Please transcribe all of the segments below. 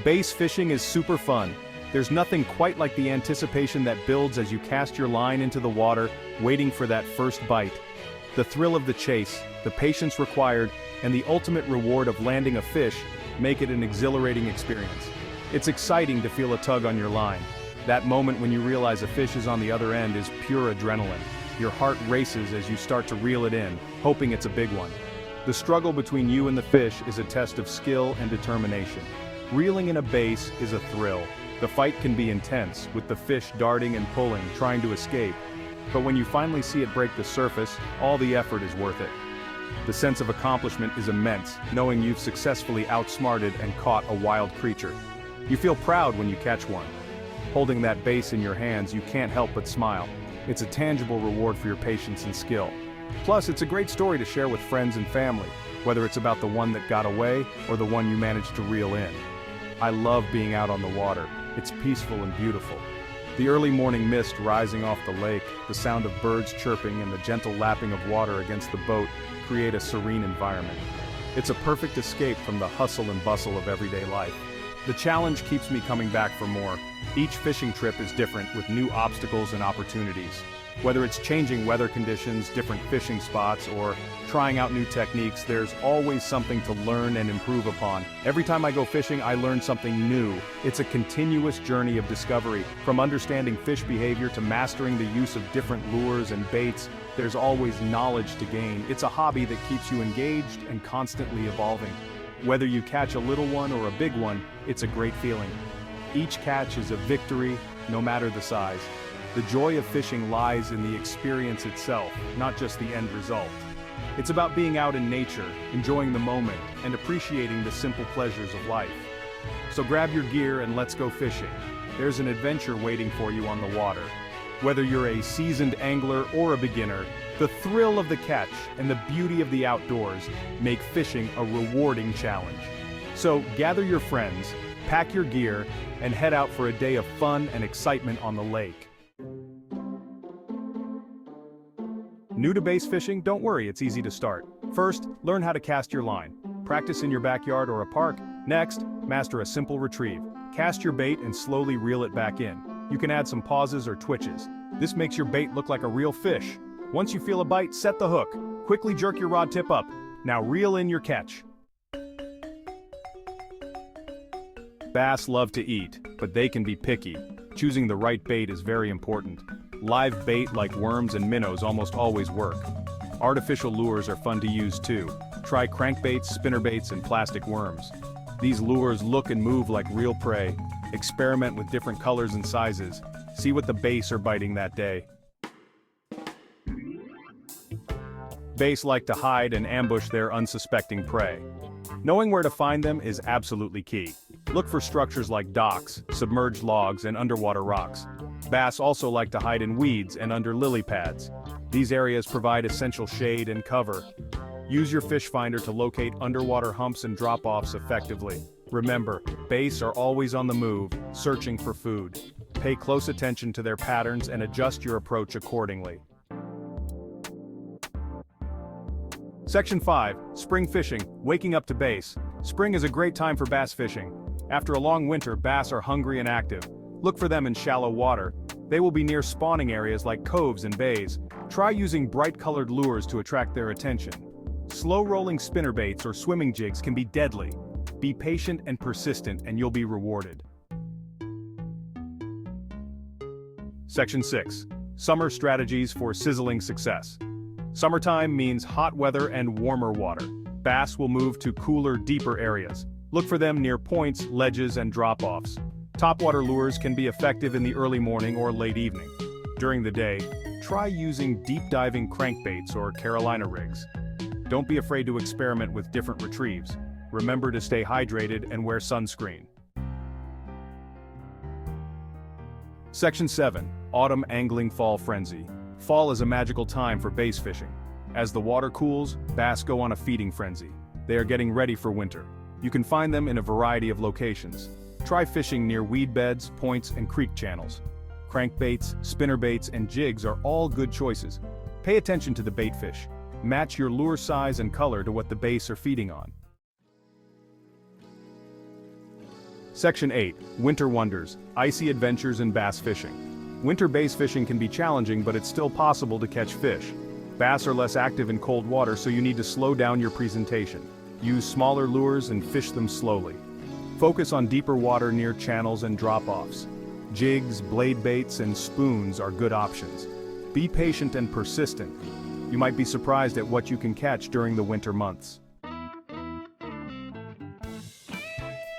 Bass fishing is super fun. There's nothing quite like the anticipation that builds as you cast your line into the water, waiting for that first bite. The thrill of the chase, the patience required, and the ultimate reward of landing a fish make it an exhilarating experience. It's exciting to feel a tug on your line. That moment when you realize a fish is on the other end is pure adrenaline. Your heart races as you start to reel it in, hoping it's a big one. The struggle between you and the fish is a test of skill and determination. Reeling in a bass is a thrill. The fight can be intense, with the fish darting and pulling, trying to escape. But when you finally see it break the surface, all the effort is worth it. The sense of accomplishment is immense, knowing you've successfully outsmarted and caught a wild creature. You feel proud when you catch one. Holding that bass in your hands, you can't help but smile. It's a tangible reward for your patience and skill. Plus, it's a great story to share with friends and family, whether it's about the one that got away or the one you managed to reel in. I love being out on the water. It's peaceful and beautiful. The early morning mist rising off the lake, the sound of birds chirping and the gentle lapping of water against the boat create a serene environment. It's a perfect escape from the hustle and bustle of everyday life. The challenge keeps me coming back for more. Each fishing trip is different with new obstacles and opportunities. Whether it's changing weather conditions, different fishing spots, or trying out new techniques, there's always something to learn and improve upon. Every time I go fishing, I learn something new. It's a continuous journey of discovery. From understanding fish behavior to mastering the use of different lures and baits, there's always knowledge to gain. It's a hobby that keeps you engaged and constantly evolving. Whether you catch a little one or a big one, it's a great feeling. Each catch is a victory, no matter the size. The joy of fishing lies in the experience itself, not just the end result. It's about being out in nature, enjoying the moment, and appreciating the simple pleasures of life. So grab your gear and let's go fishing. There's an adventure waiting for you on the water. Whether you're a seasoned angler or a beginner, the thrill of the catch and the beauty of the outdoors make fishing a rewarding challenge. So gather your friends, pack your gear, and head out for a day of fun and excitement on the lake. New to bass fishing? Don't worry, it's easy to start. First, learn how to cast your line. Practice in your backyard or a park. Next, master a simple retrieve. Cast your bait and slowly reel it back in. You can add some pauses or twitches. This makes your bait look like a real fish. Once you feel a bite, set the hook. Quickly jerk your rod tip up. Now reel in your catch. Bass love to eat, but they can be picky. Choosing the right bait is very important. Live bait like worms and minnows almost always work. Artificial lures are fun to use too. Try crankbaits, spinnerbaits, and plastic worms. These lures look and move like real prey. Experiment with different colors and sizes. See what the bass are biting that day. Bass like to hide and ambush their unsuspecting prey. Knowing where to find them is absolutely key. Look for structures like docks, submerged logs, and underwater rocks. Bass also like to hide in weeds and under lily pads. These areas provide essential shade and cover. Use your fish finder to locate underwater humps and drop-offs effectively. Remember, bass are always on the move, searching for food. Pay close attention to their patterns and adjust your approach accordingly. Section 5. Spring fishing, waking up to bass. Spring is a great time for bass fishing. After a long winter, bass are hungry and active. Look for them in shallow water. They will be near spawning areas like coves and bays. Try using bright-colored lures to attract their attention. Slow-rolling spinnerbaits or swimming jigs can be deadly. Be patient and persistent and you'll be rewarded. Section 6. Summer strategies for sizzling success. Summertime means hot weather and warmer water. Bass will move to cooler, deeper areas. Look for them near points, ledges, and drop-offs. Topwater lures can be effective in the early morning or late evening. During the day, try using deep-diving crankbaits or Carolina rigs. Don't be afraid to experiment with different retrieves. Remember to stay hydrated and wear sunscreen. Section 7. Autumn Angling Fall Frenzy. Fall is a magical time for bass fishing. As the water cools, bass go on a feeding frenzy. They are getting ready for winter. You can find them in a variety of locations. Try fishing near weed beds, points, and creek channels. Crankbaits, spinnerbaits, and jigs are all good choices. Pay attention to the bait fish. Match your lure size and color to what the bass are feeding on. Section 8. Winter Wonders, Icy Adventures in Bass Fishing. Winter bass fishing can be challenging, but it's still possible to catch fish. Bass are less active in cold water, so you need to slow down your presentation. Use smaller lures and fish them slowly. Focus on deeper water near channels and drop-offs. Jigs, blade baits, and spoons are good options. Be patient and persistent. You might be surprised at what you can catch during the winter months.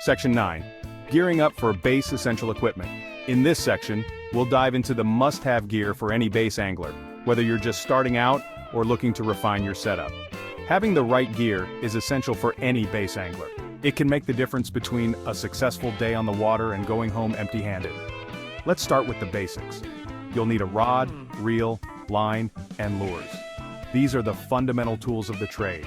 Section 9. Gearing up for bass essential equipment. In this section, we'll dive into the must-have gear for any bass angler, whether you're just starting out or looking to refine your setup. Having the right gear is essential for any bass angler. It can make the difference between a successful day on the water and going home empty-handed. Let's start with the basics. You'll need a rod, reel, line, and lures. These are the fundamental tools of the trade.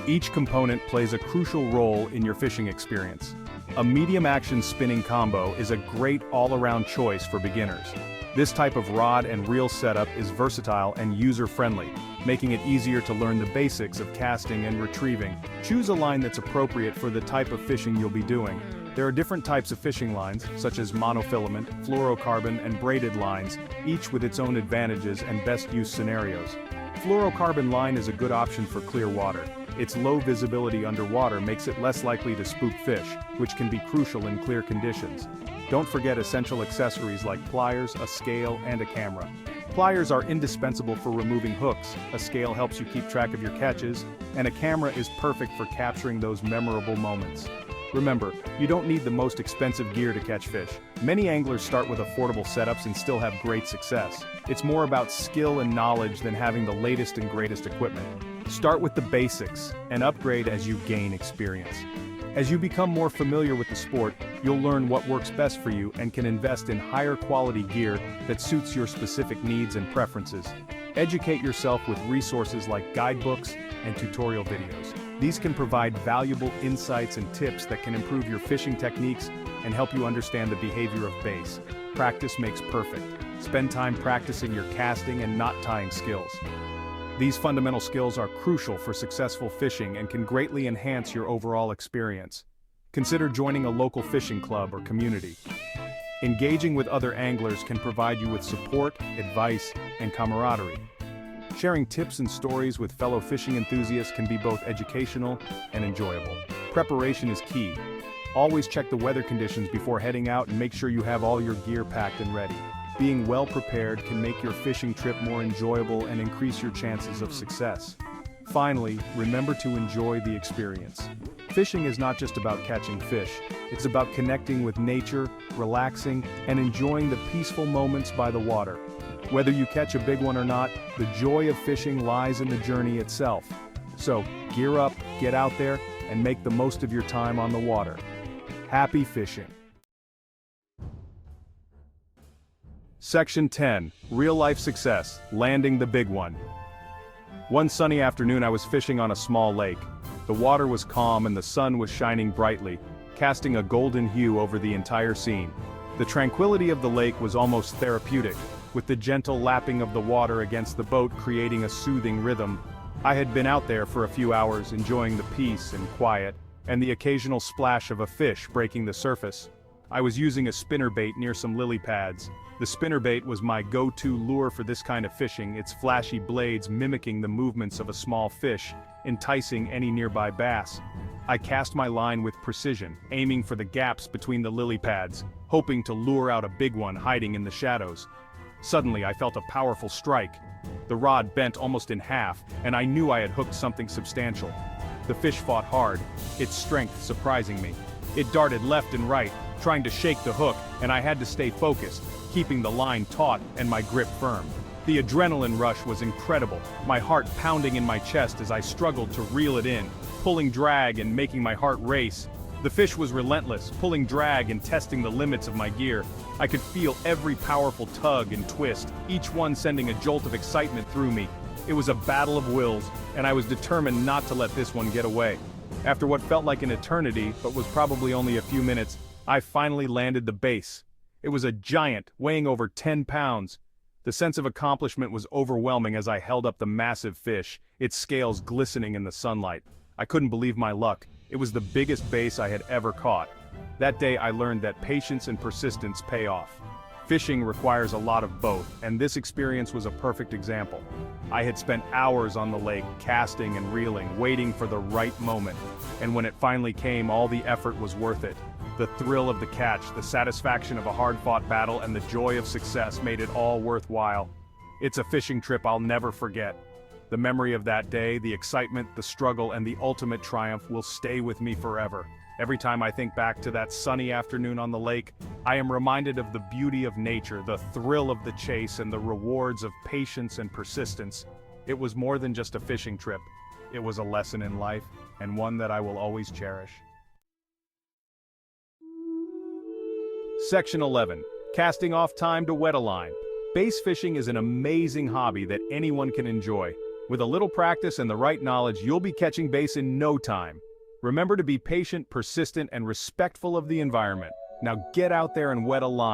Each component plays a crucial role in your fishing experience. A medium-action spinning combo is a great all-around choice for beginners. This type of rod and reel setup is versatile and user-friendly, making it easier to learn the basics of casting and retrieving. Choose a line that's appropriate for the type of fishing you'll be doing. There are different types of fishing lines, such as monofilament, fluorocarbon, and braided lines, each with its own advantages and best use scenarios. Fluorocarbon line is a good option for clear water. Its low visibility underwater makes it less likely to spook fish, which can be crucial in clear conditions. Don't forget essential accessories like pliers, a scale, and a camera. Pliers are indispensable for removing hooks, a scale helps you keep track of your catches, and a camera is perfect for capturing those memorable moments. Remember, you don't need the most expensive gear to catch fish. Many anglers start with affordable setups and still have great success. It's more about skill and knowledge than having the latest and greatest equipment. Start with the basics and upgrade as you gain experience. As you become more familiar with the sport, you'll learn what works best for you and can invest in higher quality gear that suits your specific needs and preferences. Educate yourself with resources like guidebooks and tutorial videos. These can provide valuable insights and tips that can improve your fishing techniques and help you understand the behavior of bass. Practice makes perfect. Spend time practicing your casting and knot tying skills. These fundamental skills are crucial for successful fishing and can greatly enhance your overall experience. Consider joining a local fishing club or community. Engaging with other anglers can provide you with support, advice, and camaraderie. Sharing tips and stories with fellow fishing enthusiasts can be both educational and enjoyable. Preparation is key. Always check the weather conditions before heading out and make sure you have all your gear packed and ready. Being well prepared can make your fishing trip more enjoyable and increase your chances of success. Finally, remember to enjoy the experience. Fishing is not just about catching fish, it's about connecting with nature, relaxing, and enjoying the peaceful moments by the water. Whether you catch a big one or not, the joy of fishing lies in the journey itself. So, gear up, get out there, and make the most of your time on the water. Happy fishing! Section 10. Real-life success, landing the big one. One sunny afternoon I was fishing on a small lake. The water was calm and the sun was shining brightly, casting a golden hue over the entire scene. The tranquility of the lake was almost therapeutic, with the gentle lapping of the water against the boat creating a soothing rhythm. I had been out there for a few hours enjoying the peace and quiet, and the occasional splash of a fish breaking the surface. I was using a spinnerbait near some lily pads. The spinnerbait was my go-to lure for this kind of fishing, its flashy blades mimicking the movements of a small fish, enticing any nearby bass. I cast my line with precision, aiming for the gaps between the lily pads, hoping to lure out a big one hiding in the shadows. Suddenly I felt a powerful strike. The rod bent almost in half, and I knew I had hooked something substantial. The fish fought hard, its strength surprising me. It darted left and right, trying to shake the hook, and I had to stay focused, keeping the line taut and my grip firm. The adrenaline rush was incredible, my heart pounding in my chest as I struggled to reel it in, pulling drag and making my heart race. The fish was relentless, pulling drag and testing the limits of my gear. I could feel every powerful tug and twist, each one sending a jolt of excitement through me. It was a battle of wills, and I was determined not to let this one get away. After what felt like an eternity, but was probably only a few minutes, I finally landed the bass. It was a giant, weighing over 10 pounds. The sense of accomplishment was overwhelming as I held up the massive fish, its scales glistening in the sunlight. I couldn't believe my luck. It was the biggest bass I had ever caught. That day I learned that patience and persistence pay off. Fishing requires a lot of both, and this experience was a perfect example. I had spent hours on the lake, casting and reeling, waiting for the right moment. And when it finally came, all the effort was worth it. The thrill of the catch, the satisfaction of a hard-fought battle, and the joy of success made it all worthwhile. It's a fishing trip I'll never forget. The memory of that day, the excitement, the struggle, and the ultimate triumph will stay with me forever. Every time I think back to that sunny afternoon on the lake, I am reminded of the beauty of nature, the thrill of the chase, and the rewards of patience and persistence. It was more than just a fishing trip. It was a lesson in life, and one that I will always cherish. Section 11. Casting off time to wet a line. Bass fishing is an amazing hobby that anyone can enjoy. With a little practice and the right knowledge, you'll be catching bass in no time. Remember to be patient, persistent, and respectful of the environment. Now get out there and wet a line.